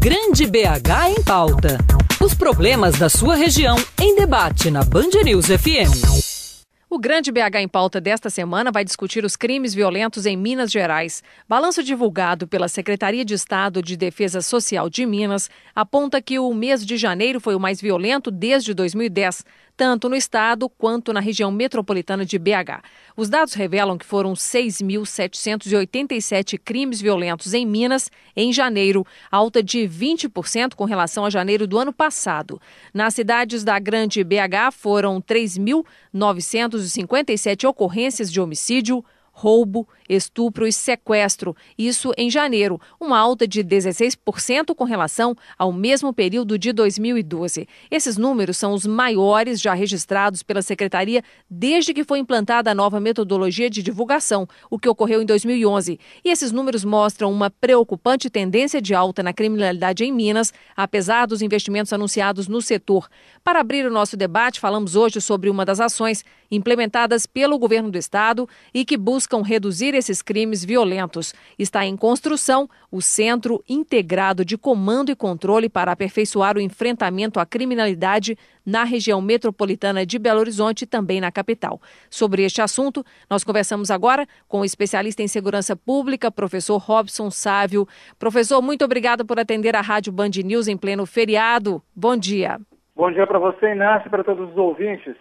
Grande BH em Pauta. Os problemas da sua região em debate na Band News FM. O Grande BH em Pauta desta semana vai discutir os crimes violentos em Minas Gerais. Balanço divulgado pela Secretaria de Estado de Defesa Social de Minas aponta que o mês de janeiro foi o mais violento desde 2010, tanto no estado quanto na região metropolitana de BH. Os dados revelam que foram 6.787 crimes violentos em Minas em janeiro, alta de 20% com relação a janeiro do ano passado. Nas cidades da Grande BH foram 3.957 ocorrências de homicídio, roubo, estupro e sequestro, isso em janeiro, uma alta de 16% com relação ao mesmo período de 2012. Esses números são os maiores já registrados pela Secretaria desde que foi implantada a nova metodologia de divulgação, o que ocorreu em 2011. E esses números mostram uma preocupante tendência de alta na criminalidade em Minas, apesar dos investimentos anunciados no setor. Para abrir o nosso debate, falamos hoje sobre uma das ações implementadas pelo governo do estado e que buscam reduzir esses crimes violentos. Está em construção o Centro Integrado de Comando e Controle para aperfeiçoar o enfrentamento à criminalidade na região metropolitana de Belo Horizonte e também na capital. Sobre este assunto, nós conversamos agora com o especialista em segurança pública, professor Robson Sávio. Professor, muito obrigado por atender a Rádio Band News em pleno feriado. Bom dia. Bom dia para você, Inácio, e para todos os ouvintes.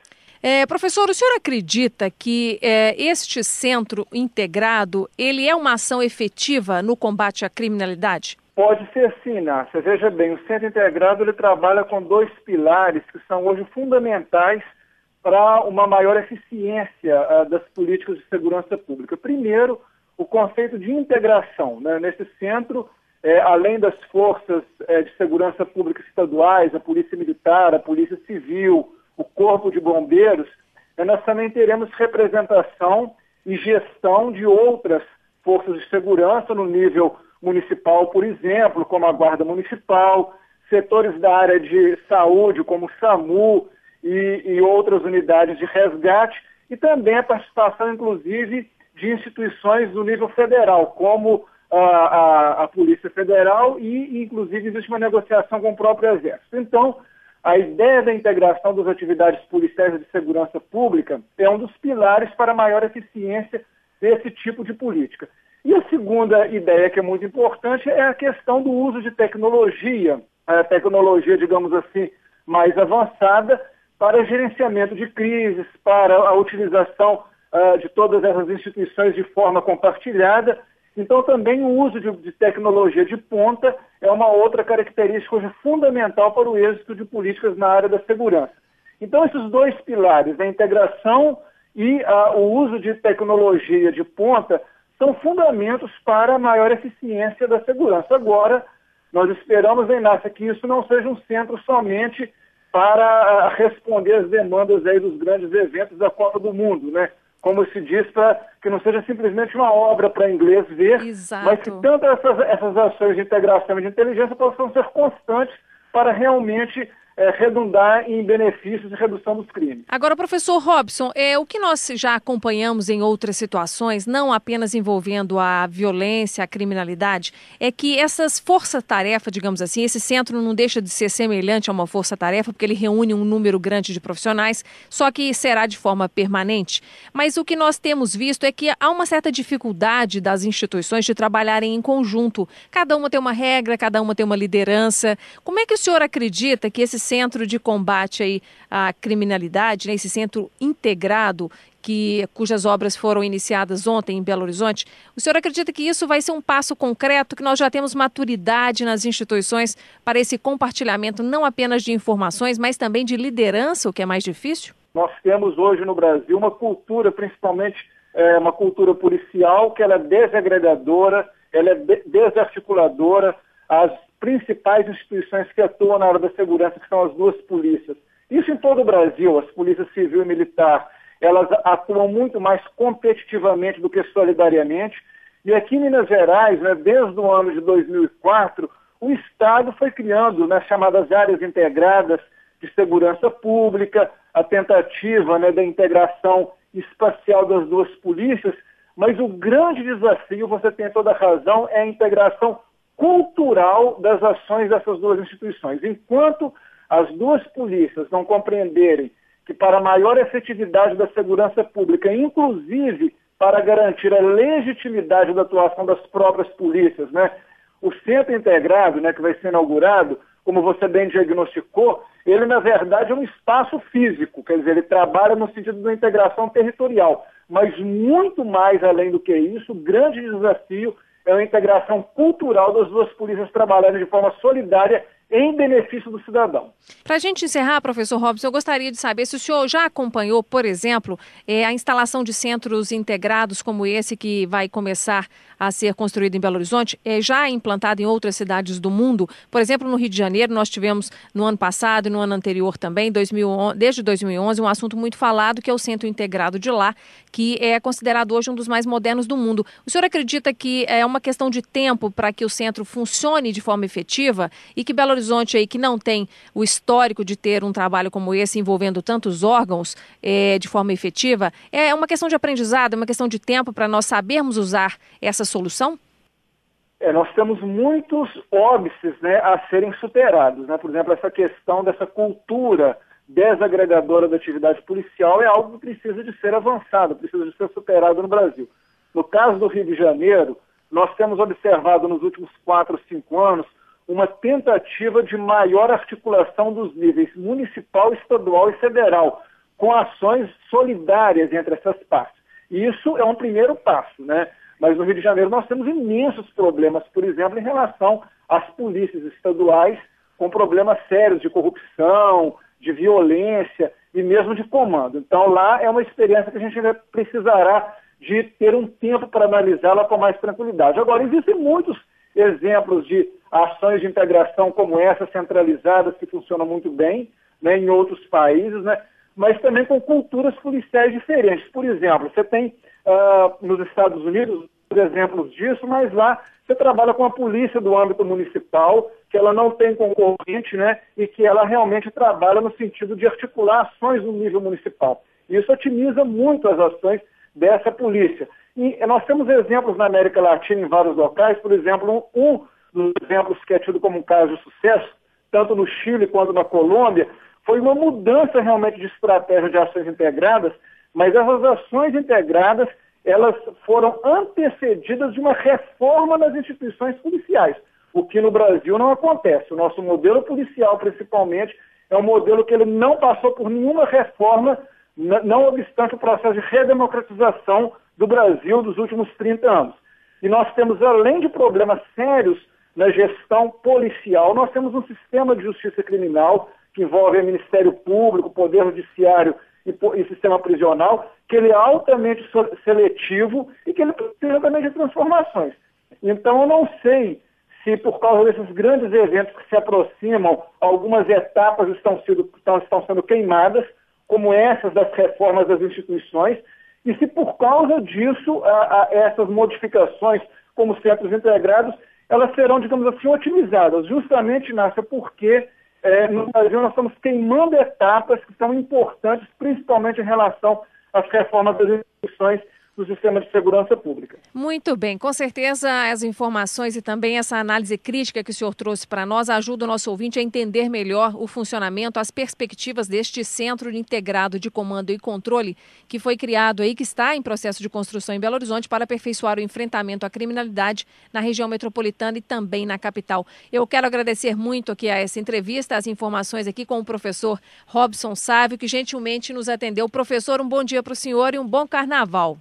Professor, o senhor acredita que este centro integrado, ele é uma ação efetiva no combate à criminalidade? Pode ser sim, Inácio. Veja bem, o centro integrado ele trabalha com dois pilares que são hoje fundamentais para uma maior eficiência das políticas de segurança pública. Primeiro, o conceito de integração, né? Nesse centro, além das forças de segurança pública estaduais, a Polícia Militar, a Polícia Civil, o Corpo de Bombeiros, nós também teremos representação e gestão de outras forças de segurança no nível municipal, por exemplo, como a Guarda Municipal, setores da área de saúde, como o SAMU e outras unidades de resgate, e também a participação, inclusive, de instituições do nível federal, como a Polícia Federal e, inclusive, existe uma negociação com o próprio Exército. Então, a ideia da integração das atividades policiais de segurança pública é um dos pilares para a maior eficiência desse tipo de política. E a segunda ideia, que é muito importante, é a questão do uso de tecnologia, a tecnologia, digamos assim, mais avançada para gerenciamento de crises, para a utilização de todas essas instituições de forma compartilhada. Então, também o uso de tecnologia de ponta é uma outra característica hoje fundamental para o êxito de políticas na área da segurança. Então, esses dois pilares, a integração e o uso de tecnologia de ponta, são fundamentos para a maior eficiência da segurança. Agora, nós esperamos, Inácio, que isso não seja um centro somente para responder às demandas aí dos grandes eventos da Copa do Mundo, né? Como se diz, para que não seja simplesmente uma obra para inglês ver, Exato. Mas que tanto essas ações de integração e de inteligência possam ser constantes para realmente redundar em benefícios e redução dos crimes. Agora, professor Robson, o que nós já acompanhamos em outras situações, não apenas envolvendo a violência, a criminalidade, é que essas forças-tarefa, digamos assim, esse centro não deixa de ser semelhante a uma força-tarefa, porque ele reúne um número grande de profissionais, só que será de forma permanente. Mas o que nós temos visto é que há uma certa dificuldade das instituições de trabalharem em conjunto. Cada uma tem uma regra, cada uma tem uma liderança. Como é que o senhor acredita que esse centro de combate aí à criminalidade, né, esse centro integrado, cujas obras foram iniciadas ontem em Belo Horizonte, o senhor acredita que isso vai ser um passo concreto, que nós já temos maturidade nas instituições para esse compartilhamento não apenas de informações, mas também de liderança, o que é mais difícil? Nós temos hoje no Brasil uma cultura, principalmente uma cultura policial, que ela é desagregadora, ela é desarticuladora. As principais instituições que atuam na área da segurança, que são as duas polícias. Isso em todo o Brasil, as polícias civil e militar, elas atuam muito mais competitivamente do que solidariamente. E aqui em Minas Gerais, né, desde o ano de 2004, o Estado foi criando, né, chamadas áreas integradas de segurança pública, a tentativa, né, da integração espacial das duas polícias, mas o grande desafio, você tem toda a razão, é a integração cultural das ações dessas duas instituições. Enquanto as duas polícias não compreenderem que para maior efetividade da segurança pública, inclusive para garantir a legitimidade da atuação das próprias polícias, né, o Centro Integrado, né, que vai ser inaugurado, como você bem diagnosticou, ele na verdade é um espaço físico, quer dizer, ele trabalha no sentido da integração territorial, mas muito mais além do que isso, o grande desafio é a integração cultural das duas polícias trabalhando de forma solidária em benefício do cidadão. Para a gente encerrar, professor Robson, eu gostaria de saber se o senhor já acompanhou, por exemplo, a instalação de centros integrados como esse que vai começar a ser construído em Belo Horizonte, já implantado em outras cidades do mundo. Por exemplo, no Rio de Janeiro, nós tivemos no ano passado e no ano anterior também, desde 2011, um assunto muito falado que é o Centro Integrado de lá, que é considerado hoje um dos mais modernos do mundo. O senhor acredita que é uma questão de tempo para que o centro funcione de forma efetiva e que Belo Horizonte, aí, que não tem o histórico de ter um trabalho como esse envolvendo tantos órgãos de forma efetiva, é uma questão de aprendizado, é uma questão de tempo para nós sabermos usar essa solução? Nós temos muitos óbices, né, a serem superados, né? Por exemplo, essa questão dessa cultura desagregadora da atividade policial é algo que precisa de ser avançado, precisa de ser superado no Brasil. No caso do Rio de Janeiro, nós temos observado nos últimos 4 ou 5 anos uma tentativa de maior articulação dos níveis municipal, estadual e federal, com ações solidárias entre essas partes. E isso é um primeiro passo, né? Mas no Rio de Janeiro nós temos imensos problemas, por exemplo, em relação às polícias estaduais, com problemas sérios de corrupção, de violência e mesmo de comando. Então lá é uma experiência que a gente ainda precisará de ter um tempo para analisá-la com mais tranquilidade. Agora, existem muitos exemplos de ações de integração como essa, centralizadas, que funcionam muito bem, né, em outros países, né, mas também com culturas policiais diferentes. Por exemplo, você tem nos Estados Unidos exemplos disso, mas lá você trabalha com a polícia do âmbito municipal, que ela não tem concorrente, né, e que ela realmente trabalha no sentido de articular ações no nível municipal. Isso otimiza muito as ações dessa polícia. E nós temos exemplos na América Latina em vários locais, por exemplo, um dos exemplos que é tido como um caso de sucesso, tanto no Chile quanto na Colômbia, foi uma mudança realmente de estratégia de ações integradas, mas essas ações integradas, elas foram antecedidas de uma reforma nas instituições policiais, o que no Brasil não acontece. O nosso modelo policial, principalmente, é um modelo que ele não passou por nenhuma reforma, não obstante o processo de redemocratização do Brasil dos últimos 30 anos. E nós temos, além de problemas sérios na gestão policial, nós temos um sistema de justiça criminal que envolve o Ministério Público, Poder Judiciário e sistema prisional, que ele é altamente seletivo e que ele precisa também de transformações. Então eu não sei se por causa desses grandes eventos que se aproximam, algumas etapas estão sendo queimadas, como essas das reformas das instituições, e se por causa disso essas modificações como centros integrados, elas serão, digamos assim, otimizadas, justamente, Nácia, porque no Brasil nós estamos queimando etapas que são importantes, principalmente em relação às reformas das instituições do sistema de segurança pública. Muito bem, com certeza as informações e também essa análise crítica que o senhor trouxe para nós ajuda o nosso ouvinte a entender melhor o funcionamento, as perspectivas deste Centro Integrado de Comando e Controle que foi criado aí, que está em processo de construção em Belo Horizonte para aperfeiçoar o enfrentamento à criminalidade na região metropolitana e também na capital. Eu quero agradecer muito aqui a essa entrevista, as informações aqui com o professor Robson Sávio, que gentilmente nos atendeu. Professor, um bom dia para o senhor e um bom carnaval.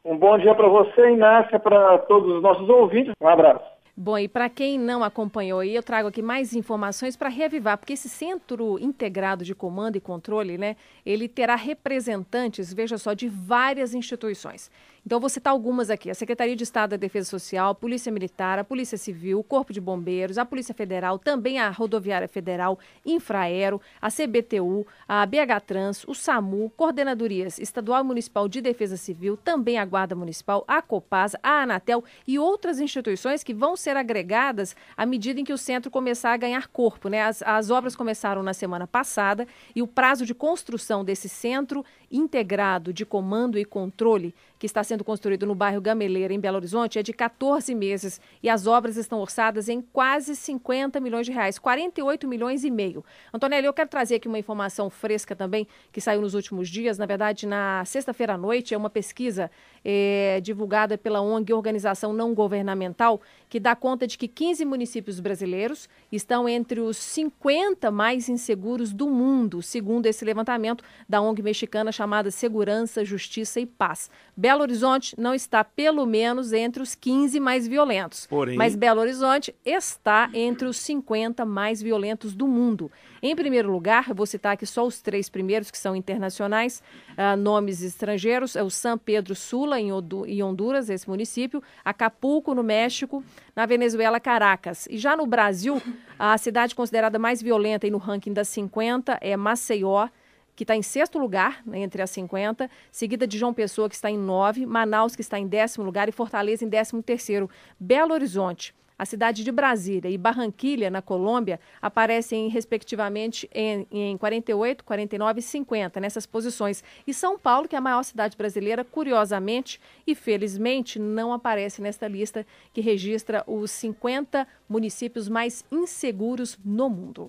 Um bom dia para você, Inácia, para todos os nossos ouvintes. Um abraço. Bom, e para quem não acompanhou aí, eu trago aqui mais informações para reavivar, porque esse Centro Integrado de Comando e Controle, né, ele terá representantes, veja só, de várias instituições. Então, eu vou citar algumas aqui. A Secretaria de Estado da Defesa Social, a Polícia Militar, a Polícia Civil, o Corpo de Bombeiros, a Polícia Federal, também a Rodoviária Federal, Infraero, a CBTU, a BH Trans, o SAMU, Coordenadorias Estadual e Municipal de Defesa Civil, também a Guarda Municipal, a Copasa, a Anatel e outras instituições que vão ser agregadas à medida em que o centro começar a ganhar corpo, né? As obras começaram na semana passada e o prazo de construção desse Centro Integrado de Comando e Controle que está sendo construído no bairro Gameleira, em Belo Horizonte, é de 14 meses e as obras estão orçadas em quase 50 milhões de reais, 48 milhões e meio. Antonelli, eu quero trazer aqui uma informação fresca também, que saiu nos últimos dias, na verdade, na sexta-feira à noite, é uma pesquisa divulgada pela ONG, Organização Não Governamental, que dá conta de que 15 municípios brasileiros estão entre os 50 mais inseguros do mundo, segundo esse levantamento da ONG mexicana chamada Segurança, Justiça e Paz. Belo Horizonte não está, pelo menos, entre os 15 mais violentos. Porém, mas Belo Horizonte está entre os 50 mais violentos do mundo. Em primeiro lugar, eu vou citar aqui só os 3 primeiros, que são internacionais, nomes estrangeiros, é o San Pedro Sula, em Honduras, esse município, Acapulco, no México, na Venezuela, Caracas. E já no Brasil, a cidade considerada mais violenta no ranking das 50 é Maceió, que está em 6º lugar, né, entre as 50, seguida de João Pessoa, que está em 9, Manaus, que está em 10º lugar, e Fortaleza em 13º. Belo Horizonte, a cidade de Brasília e Barranquilha, na Colômbia, aparecem, respectivamente, em 48, 49 e 50, nessas posições. E São Paulo, que é a maior cidade brasileira, curiosamente e felizmente, não aparece nesta lista que registra os 50 municípios mais inseguros no mundo.